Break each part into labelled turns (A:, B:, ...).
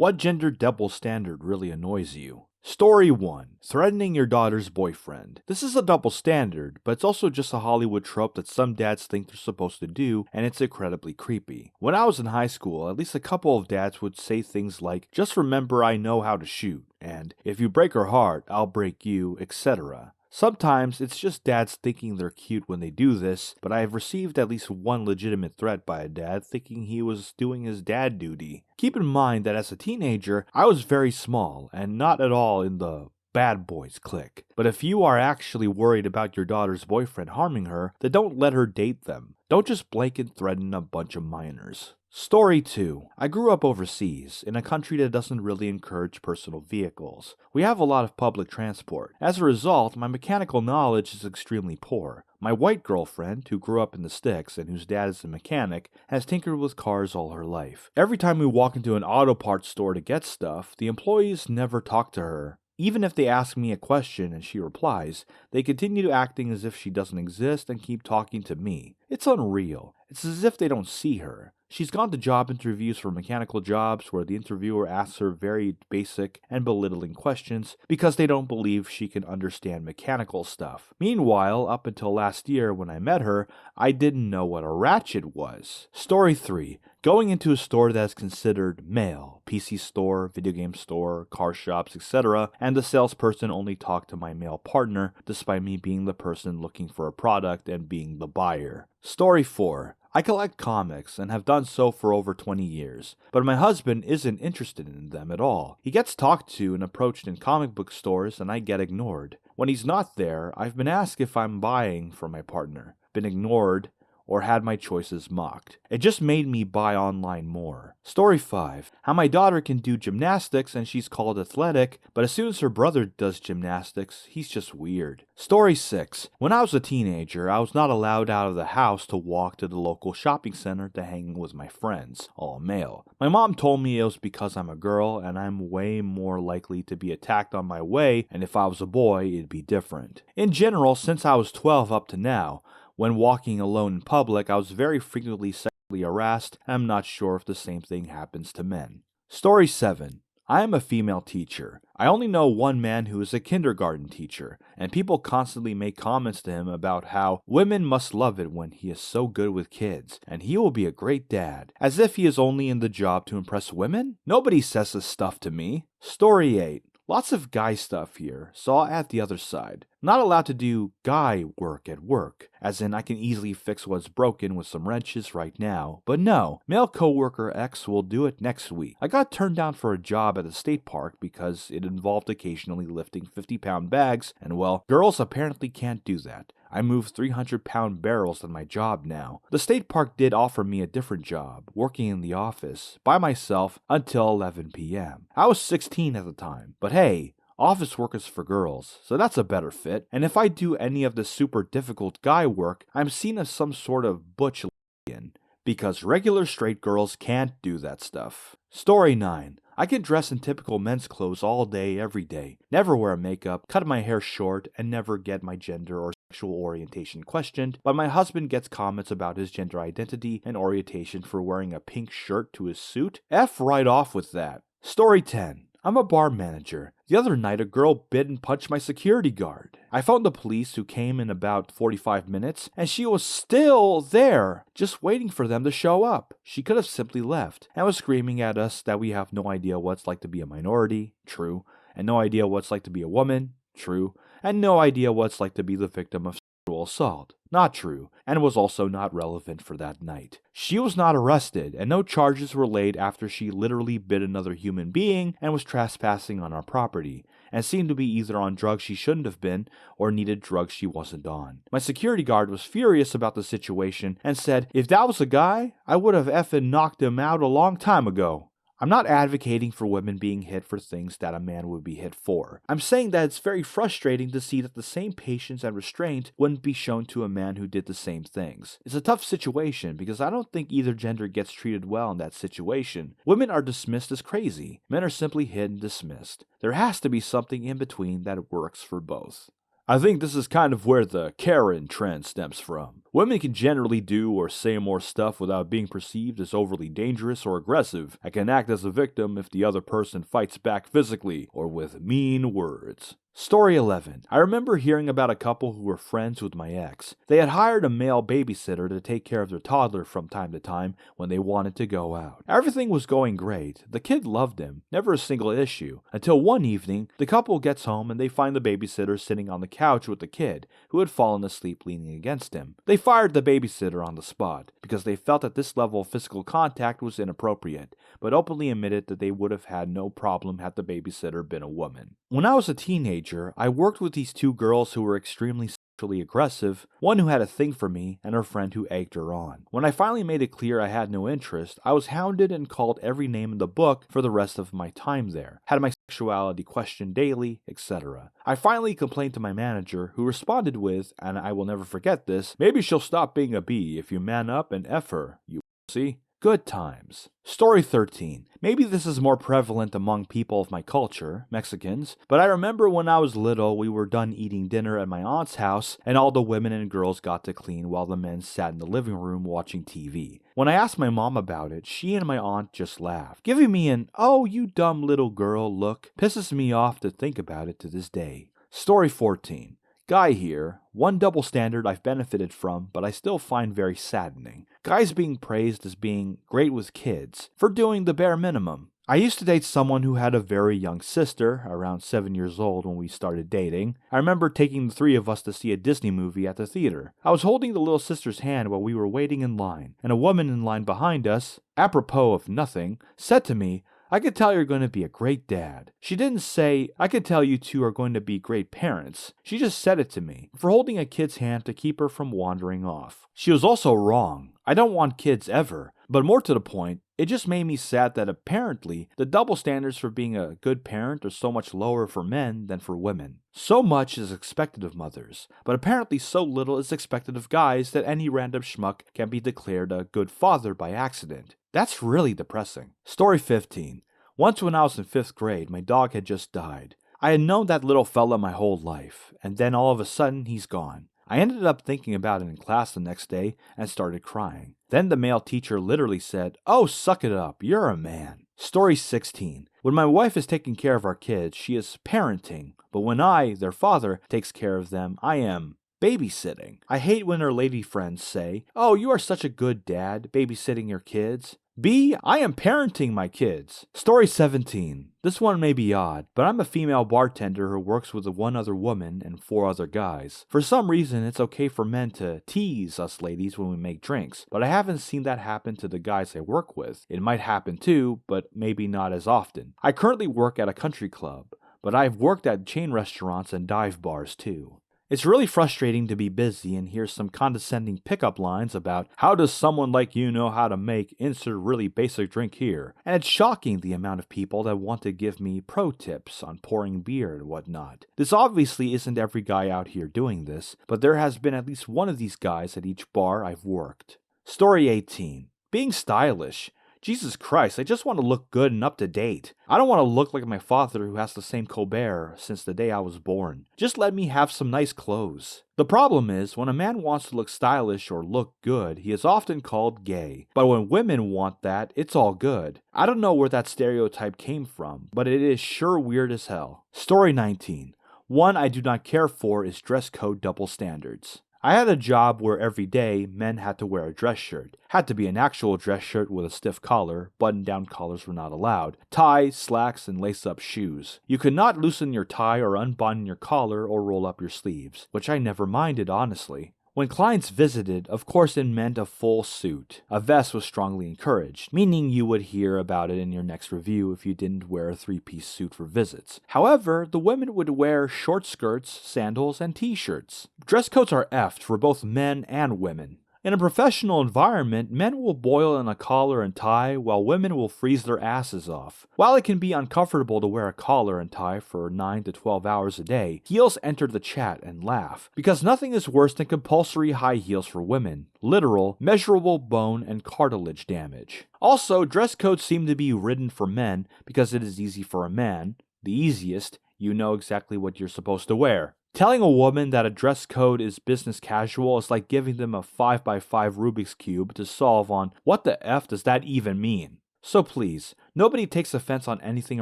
A: What gender double standard really annoys you? Story 1. Threatening your daughter's boyfriend. This is a double standard, but it's also just a Hollywood trope that some dads think they're supposed to do, and it's incredibly creepy. When I was in high school, at least a couple of dads would say things like, "Just remember I know how to shoot," and "If you break her heart, I'll break you," etc. Sometimes it's just dads thinking they're cute when they do this, but I have received at least one legitimate threat by a dad thinking he was doing his dad duty. Keep in mind that as a teenager, I was very small and not at all in the bad boys clique. But if you are actually worried about your daughter's boyfriend harming her, then don't let her date them. Don't just blanket threaten a bunch of minors. Story 2. I grew up overseas, in a country that doesn't really encourage personal vehicles. We have a lot of public transport. As a result, my mechanical knowledge is extremely poor. My white girlfriend, who grew up in the sticks and whose dad is a mechanic, has tinkered with cars all her life. Every time we walk into an auto parts store to get stuff, the employees never talk to her. Even if they ask me a question and she replies, they continue acting as if she doesn't exist and keep talking to me. It's unreal. It's as if they don't see her. She's gone to job interviews for mechanical jobs where the interviewer asks her very basic and belittling questions because they don't believe she can understand mechanical stuff. Meanwhile, up until last year when I met her, I didn't know what a ratchet was. Story 3. Going into a store that is considered male, PC store, video game store, car shops, etc., and the salesperson only talked to my male partner despite me being the person looking for a product and being the buyer. Story 4. I collect comics and have done so for over 20 years, but my husband isn't interested in them at all. He gets talked to and approached in comic book stores and I get ignored. When he's not there, I've been asked if I'm buying for my partner, been ignored, or had my choices mocked. It just made me buy online more. Story 5. How my daughter can do gymnastics and she's called athletic, but as soon as her brother does gymnastics, he's just weird. Story 6. When I was a teenager, I was not allowed out of the house to walk to the local shopping center to hang with my friends, all male. My mom told me it was because I'm a girl and I'm way more likely to be attacked on my way, and if I was a boy, it'd be different. In general, since I was 12 up to now, when walking alone in public, I was very frequently sexually harassed, and I'm not sure if the same thing happens to men. Story 7. I am a female teacher. I only know one man who is a kindergarten teacher, and people constantly make comments to him about how women must love it when he is so good with kids, and he will be a great dad, as if he is only in the job to impress women? Nobody says this stuff to me. Story 8. Lots of guy stuff here, so I'll add the other side. Not allowed to do guy work at work, as in I can easily fix what's broken with some wrenches right now, but no, male coworker X will do it next week. I got turned down for a job at a state park because it involved occasionally lifting 50-pound bags, and well, girls apparently can't do that. I move 300-pound barrels at my job now. The state park did offer me a different job, working in the office, by myself, until 11 p.m. I was 16 at the time, but hey, office work is for girls, so that's a better fit, and if I do any of the super difficult guy work, I'm seen as some sort of butch lesbian, because regular straight girls can't do that stuff. Story 9. I can dress in typical men's clothes all day, every day, never wear makeup, cut my hair short, and never get my gender or sexual orientation questioned, but my husband gets comments about his gender identity and orientation for wearing a pink shirt to his suit. F right off with that. Story 10. I'm a bar manager. The other night, a girl bit and punched my security guard. I phoned the police who came in about 45 minutes, and she was still there, just waiting for them to show up. She could have simply left, and was screaming at us that we have no idea what it's like to be a minority, true, and no idea what it's like to be a woman, true, and no idea what it's like to be the victim of sexual assault. Not true, and was also not relevant for that night. She was not arrested, and no charges were laid after she literally bit another human being and was trespassing on our property, and seemed to be either on drugs she shouldn't have been, or needed drugs she wasn't on. My security guard was furious about the situation, and said, if that was a guy, I would have effing knocked him out a long time ago. I'm not advocating for women being hit for things that a man would be hit for. I'm saying that it's very frustrating to see that the same patience and restraint wouldn't be shown to a man who did the same things. It's a tough situation because I don't think either gender gets treated well in that situation. Women are dismissed as crazy. Men are simply hit and dismissed. There has to be something in between that works for both. I think this is kind of where the Karen trend stems from. Women can generally do or say more stuff without being perceived as overly dangerous or aggressive, and can act as a victim if the other person fights back physically or with mean words. Story 11. I remember hearing about a couple who were friends with my ex. They had hired a male babysitter to take care of their toddler from time to time when they wanted to go out. Everything was going great. The kid loved him, never a single issue, until one evening, the couple gets home and they find the babysitter sitting on the couch with the kid, who had fallen asleep leaning against him. They fired the babysitter on the spot, because they felt that this level of physical contact was inappropriate, but openly admitted that they would have had no problem had the babysitter been a woman. When I was a teenager, I worked with these two girls who were extremely sexually aggressive, one who had a thing for me and her friend who egged her on. When I finally made it clear I had no interest, I was hounded and called every name in the book for the rest of my time there, had my sexuality questioned daily, etc. I finally complained to my manager, who responded with, and I will never forget this, "Maybe she'll stop being a bee if you man up and F her, you see." Good times. Story 13. Maybe this is more prevalent among people of my culture, Mexicans, but I remember when I was little we were done eating dinner at my aunt's house and all the women and girls got to clean while the men sat in the living room watching TV. When I asked my mom about it, she and my aunt just laughed, giving me an "oh, you dumb little girl" look. Pisses me off to think about it to this day. Story 14. Guy here, one double standard I've benefited from, but I still find very saddening. Guys being praised as being great with kids, for doing the bare minimum. I used to date someone who had a very young sister, around 7 years old when we started dating. I remember taking the three of us to see a Disney movie at the theater. I was holding the little sister's hand while we were waiting in line, and a woman in line behind us, apropos of nothing, said to me, "I could tell you're going to be a great dad." She didn't say, "I could tell you two are going to be great parents." She just said it to me, for holding a kid's hand to keep her from wandering off. She was also wrong. I don't want kids ever. But more to the point, it just made me sad that apparently the double standards for being a good parent are so much lower for men than for women. So much is expected of mothers, but apparently so little is expected of guys that any random schmuck can be declared a good father by accident. That's really depressing. Story 15. Once when I was in 5th grade, my dog had just died. I had known that little fella my whole life, and then all of a sudden he's gone. I ended up thinking about it in class the next day and started crying. Then the male teacher literally said, "Oh, suck it up, you're a man." Story 16. When my wife is taking care of our kids, she is parenting, but when I, their father, takes care of them, I am babysitting. I hate when her lady friends say, "Oh, you are such a good dad, babysitting your kids." B, I am parenting my kids. Story 17. This one may be odd, but I'm a female bartender who works with one other woman and 4 other guys. For some reason, it's okay for men to tease us ladies when we make drinks, but I haven't seen that happen to the guys I work with. It might happen too, but maybe not as often. I currently work at a country club, but I've worked at chain restaurants and dive bars too. It's really frustrating to be busy and hear some condescending pickup lines about "how does someone like you know how to make insert really basic drink here?" And it's shocking the amount of people that want to give me pro tips on pouring beer and whatnot. This obviously isn't every guy out here doing this, but there has been at least one of these guys at each bar I've worked. Story 18. Being stylish. Jesus Christ, I just want to look good and up to date. I don't want to look like my father who has the same Colbert since the day I was born. Just let me have some nice clothes. The problem is, when a man wants to look stylish or look good, he is often called gay. But when women want that, it's all good. I don't know where that stereotype came from, but it is sure weird as hell. Story 19. One I do not care for is dress code double standards. I had a job where every day men had to wear a dress shirt. Had to be an actual dress shirt with a stiff collar, button-down collars were not allowed, tie, slacks, and lace-up shoes. You could not loosen your tie or unbutton your collar or roll up your sleeves, which I never minded honestly. When clients visited, of course it meant a full suit. A vest was strongly encouraged, meaning you would hear about it in your next review if you didn't wear a 3-piece suit for visits. However, the women would wear short skirts, sandals, and t-shirts. Dress codes are effed for both men and women. In a professional environment, men will boil in a collar and tie, while women will freeze their asses off. While it can be uncomfortable to wear a collar and tie for 9 to 12 hours a day, heels enter the chat and laugh, because nothing is worse than compulsory high heels for women. Literal, measurable bone and cartilage damage. Also, dress codes seem to be written for men because it is easy for a man, the easiest, you know exactly what you're supposed to wear. Telling a woman that a dress code is business casual is like giving them a 5x5 Rubik's Cube to solve on what the F does that even mean. So please, nobody takes offense on anything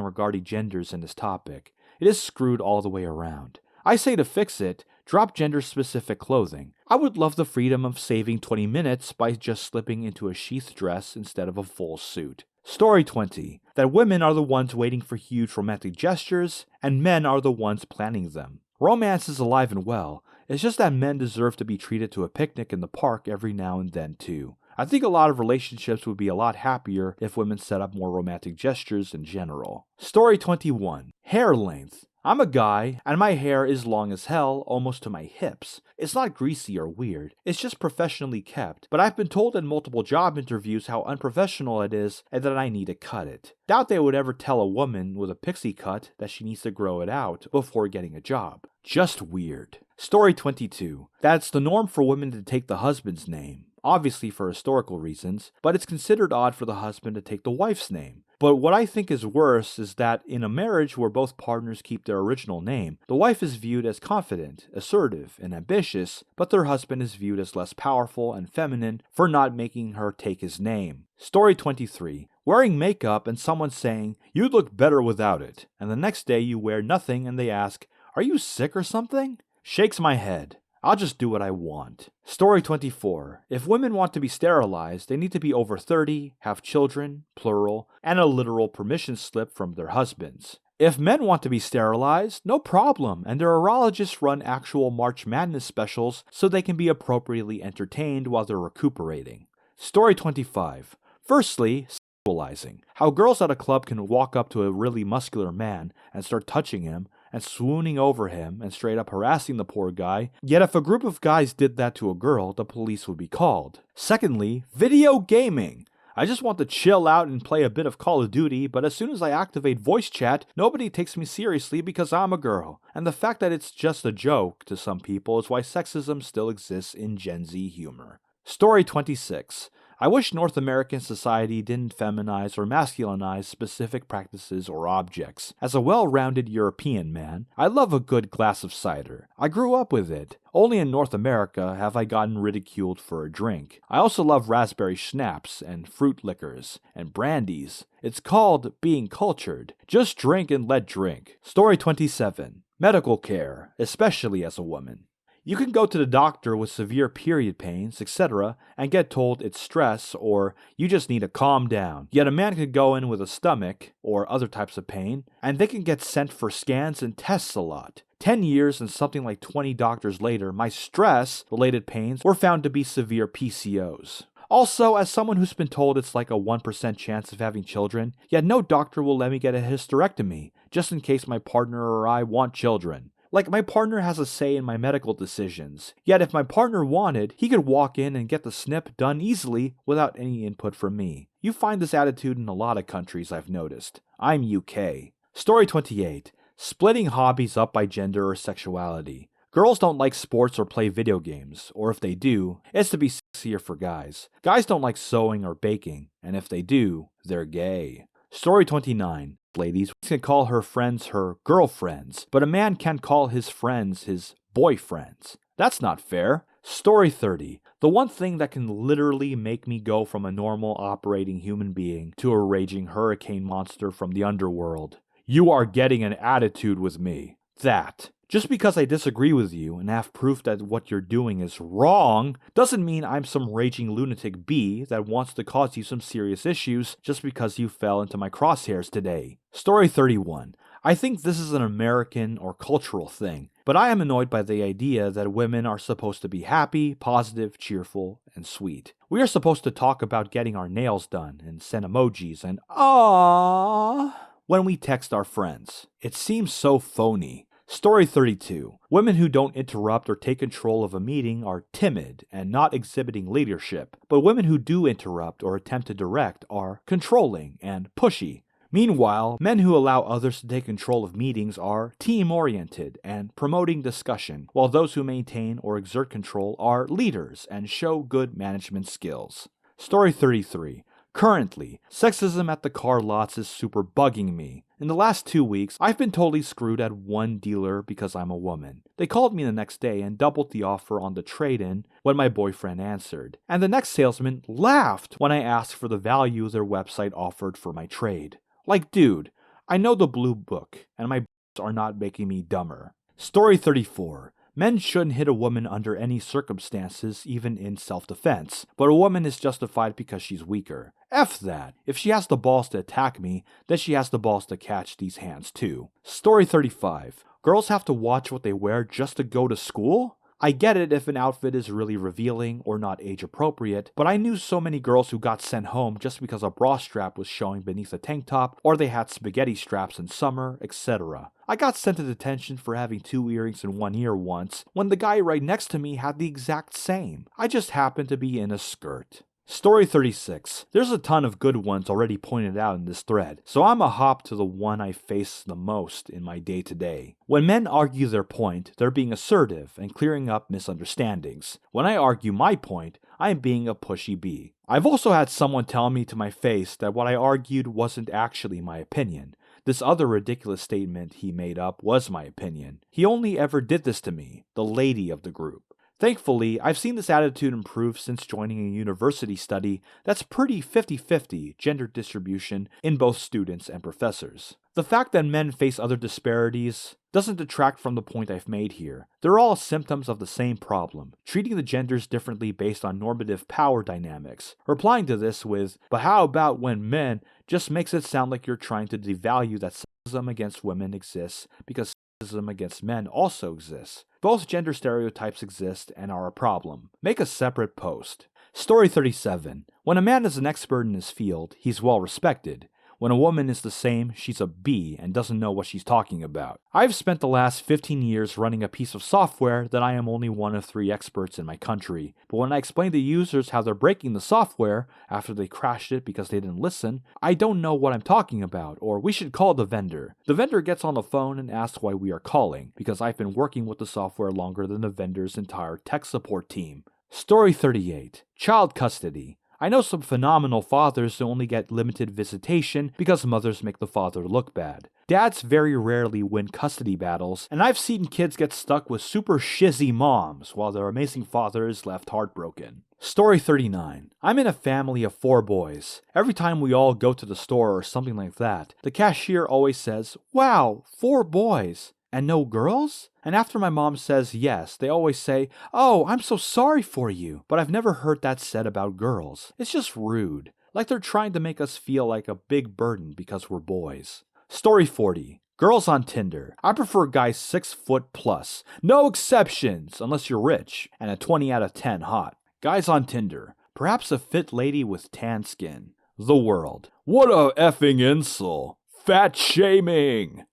A: regarding genders in this topic. It is screwed all the way around. I say to fix it, drop gender-specific clothing. I would love the freedom of saving 20 minutes by just slipping into a sheath dress instead of a full suit. Story 20. That women are the ones waiting for huge romantic gestures, and men are the ones planning them. Romance is alive and well, it's just that men deserve to be treated to a picnic in the park every now and then too. I think a lot of relationships would be a lot happier if women set up more romantic gestures in general. Story 21. Hair length. I'm a guy, and my hair is long as hell, almost to my hips. It's not greasy or weird, it's just professionally kept, but I've been told in multiple job interviews how unprofessional it is and that I need to cut it. Doubt they would ever tell a woman with a pixie cut that she needs to grow it out before getting a job. Just weird. Story 22. That it's the norm for women to take the husband's name, obviously for historical reasons, but it's considered odd for the husband to take the wife's name. But what I think is worse is that in a marriage where both partners keep their original name, the wife is viewed as confident, assertive, and ambitious, but their husband is viewed as less powerful and feminine for not making her take his name. Story 23. Wearing makeup and someone saying, "You'd look better without it," and the next day you wear nothing and they ask, "Are you sick or something?" Shakes my head. I'll just do what I want. Story 24. If women want to be sterilized, they need to be over 30, have children, plural, and a literal permission slip from their husbands. If men want to be sterilized, no problem, and their urologists run actual March Madness specials so they can be appropriately entertained while they're recuperating. Story 25. Firstly, sexualizing. How girls at a club can walk up to a really muscular man and start touching him, and swooning over him and straight up harassing the poor guy, yet if a group of guys did that to a girl, the police would be called. Secondly, video gaming. I just want to chill out and play a bit of Call of Duty, but as soon as I activate voice chat, nobody takes me seriously because I'm a girl. And the fact that it's just a joke to some people is why sexism still exists in Gen Z humor. Story 26. I wish North American society didn't feminize or masculinize specific practices or objects. As a well-rounded European man, I love a good glass of cider. I grew up with it. Only in North America have I gotten ridiculed for a drink. I also love raspberry schnapps and fruit liquors and brandies. It's called being cultured. Just drink and let drink. Story 27. Medical care, especially as a woman. You can go to the doctor with severe period pains, etc., and get told it's stress or you just need to calm down. Yet a man could go in with a stomach or other types of pain, and they can get sent for scans and tests a lot. 10 years and something like 20 doctors later, my stress-related pains were found to be severe PCOS. Also, as someone who's been told it's like a 1% chance of having children, yet no doctor will let me get a hysterectomy, just in case my partner or I want children. Like, my partner has a say in my medical decisions. Yet if my partner wanted, he could walk in and get the snip done easily without any input from me. You find this attitude in a lot of countries, I've noticed. I'm UK. Story 28. Splitting hobbies up by gender or sexuality. Girls don't like sports or play video games, or if they do, it's to be sexier for guys. Guys don't like sewing or baking, and if they do, they're gay. Story 29. Ladies can call her friends her girlfriends, but a man can't call his friends his boyfriends. That's not fair. Story 30. The one thing that can literally make me go from a normal operating human being to a raging hurricane monster from the underworld. You are getting an attitude with me. That. Just because I disagree with you and have proof that what you're doing is wrong doesn't mean I'm some raging lunatic bee that wants to cause you some serious issues just because you fell into my crosshairs today. Story 31. I think this is an American or cultural thing, but I am annoyed by the idea that women are supposed to be happy, positive, cheerful, and sweet. We are supposed to talk about getting our nails done and send emojis and aww when we text our friends. It seems so phony. Story 32. Women who don't interrupt or take control of a meeting are timid and not exhibiting leadership, but women who do interrupt or attempt to direct are controlling and pushy. Meanwhile, men who allow others to take control of meetings are team-oriented and promoting discussion, while those who maintain or exert control are leaders and show good management skills. Story 33. Currently, sexism at the car lots is super bugging me, In the last 2 weeks, I've been totally screwed at one dealer because I'm a woman. They called me the next day and doubled the offer on the trade-in when my boyfriend answered. And the next salesman laughed when I asked for the value their website offered for my trade. Like, dude, I know the blue book, and my are not making me dumber. Story 34. Men shouldn't hit a woman under any circumstances, even in self-defense, but a woman is justified because she's weaker. F that. If she has the balls to attack me, then she has the balls to catch these hands too. Story 35. Girls have to watch what they wear just to go to school? I get it if an outfit is really revealing or not age appropriate, but I knew so many girls who got sent home just because a bra strap was showing beneath a tank top, or they had spaghetti straps in summer, etc. I got sent to detention for having 2 earrings in one ear once, when the guy right next to me had the exact same. I just happened to be in a skirt. Story 36. There's a ton of good ones already pointed out in this thread, so I'm a hop to the one I face the most in my day-to-day. When men argue their point, they're being assertive and clearing up misunderstandings. When I argue my point, I am being a pushy bee. I've also had someone tell me to my face that what I argued wasn't actually my opinion. This other ridiculous statement he made up was my opinion. He only ever did this to me, the lady of the group. Thankfully, I've seen this attitude improve since joining a university study that's pretty 50-50 gender distribution in both students and professors. The fact that men face other disparities doesn't detract from the point I've made here. They're all symptoms of the same problem, treating the genders differently based on normative power dynamics. Replying to this with, but how about when men, just makes it sound like you're trying to devalue that sexism against women exists because sexism against men also exists. Both gender stereotypes exist and are a problem. Make a separate post. Story 37. When a man is an expert in his field, he's well respected. When a woman is the same, she's a bee and doesn't know what she's talking about. I've spent the last 15 years running a piece of software that I am only one of 3 experts in my country. But when I explain to users how they're breaking the software after they crashed it because they didn't listen, I don't know what I'm talking about, or we should call the vendor. The vendor gets on the phone and asks why we are calling, because I've been working with the software longer than the vendor's entire tech support team. Story 38. Child custody. I know some phenomenal fathers who only get limited visitation because mothers make the father look bad. Dads very rarely win custody battles, and I've seen kids get stuck with super shizzy moms while their amazing father is left heartbroken. Story 39. I'm in a family of 4 boys. Every time we all go to the store or something like that, the cashier always says, "Wow, 4 boys. And no girls?" And after my mom says yes, they always say, "Oh, I'm so sorry for you." But I've never heard that said about girls. It's just rude. Like they're trying to make us feel like a big burden because we're boys. Story 40. Girls on Tinder. I prefer guys 6 foot plus. No exceptions, unless you're rich, and a 20 out of 10 hot. Guys on Tinder. Perhaps a fit lady with tan skin. The world. What a effing insult. Fat shaming.